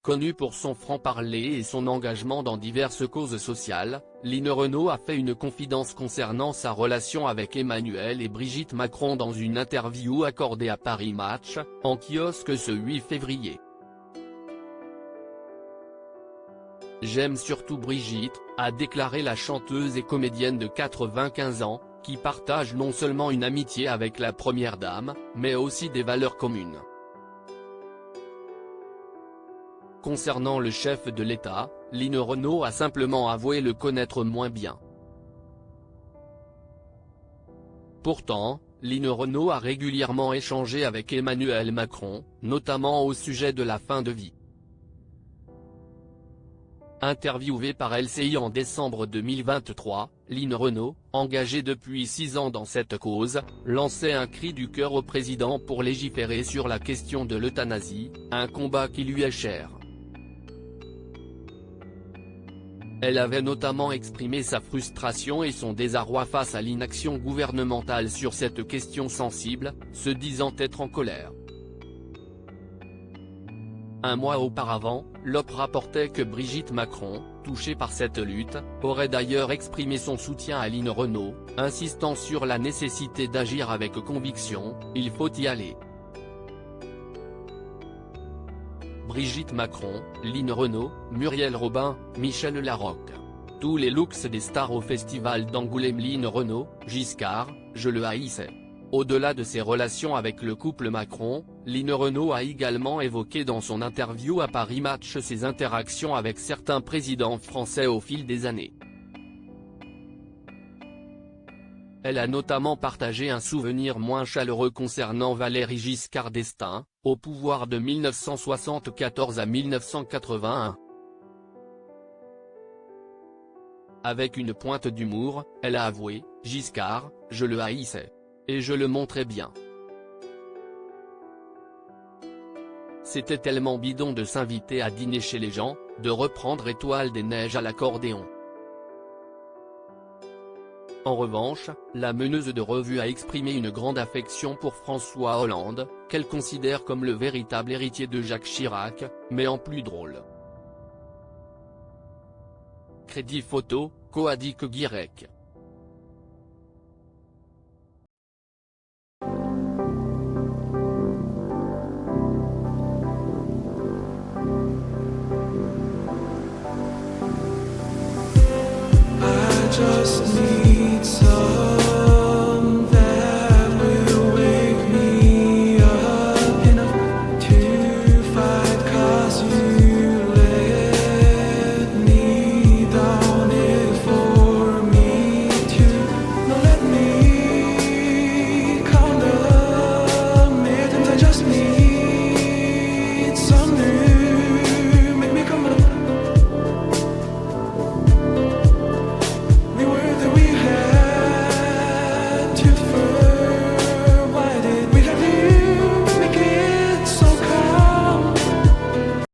Connu pour son franc-parler et son engagement dans diverses causes sociales, Line Renaud a fait une confidence concernant sa relation avec Emmanuel et Brigitte Macron dans une interview accordée à Paris Match, en kiosque ce 8 février. « J'aime surtout Brigitte », a déclaré la chanteuse et comédienne de 95 ans, qui partage non seulement une amitié avec la première dame, mais aussi des valeurs communes. Concernant le chef de l'État, Line Renaud a simplement avoué le connaître moins bien. Pourtant, Line Renaud a régulièrement échangé avec Emmanuel Macron, notamment au sujet de la fin de vie. Interviewée par LCI en décembre 2023, Line Renaud, engagée depuis 6 ans dans cette cause, lançait un cri du cœur au président pour légiférer sur la question de l'euthanasie, un combat qui lui est cher. Elle avait notamment exprimé sa frustration et son désarroi face à l'inaction gouvernementale sur cette question sensible, se disant être en colère. Un mois auparavant, l'OP rapportait que Brigitte Macron, touchée par cette lutte, aurait d'ailleurs exprimé son soutien à Line Renaud, insistant sur la nécessité d'agir avec conviction, « il faut y aller ». Brigitte Macron, Line Renaud, Muriel Robin, Michel Larocque. Tous les looks des stars au festival d'Angoulême. Line Renaud, Giscard, je le haïssais. Au-delà de ses relations avec le couple Macron, Line Renaud a également évoqué dans son interview à Paris Match ses interactions avec certains présidents français au fil des années. Elle a notamment partagé un souvenir moins chaleureux concernant Valéry Giscard d'Estaing, au pouvoir de 1974 à 1981. Avec une pointe d'humour, elle a avoué, « Giscard, je le haïssais. Et je le montrais bien. C'était tellement bidon de s'inviter à dîner chez les gens, de reprendre Étoile des Neiges à l'accordéon. » En revanche, la meneuse de revue a exprimé une grande affection pour François Hollande, qu'elle considère comme le véritable héritier de Jacques Chirac, mais en plus drôle. Crédit photo, Coadic Guirec. Just need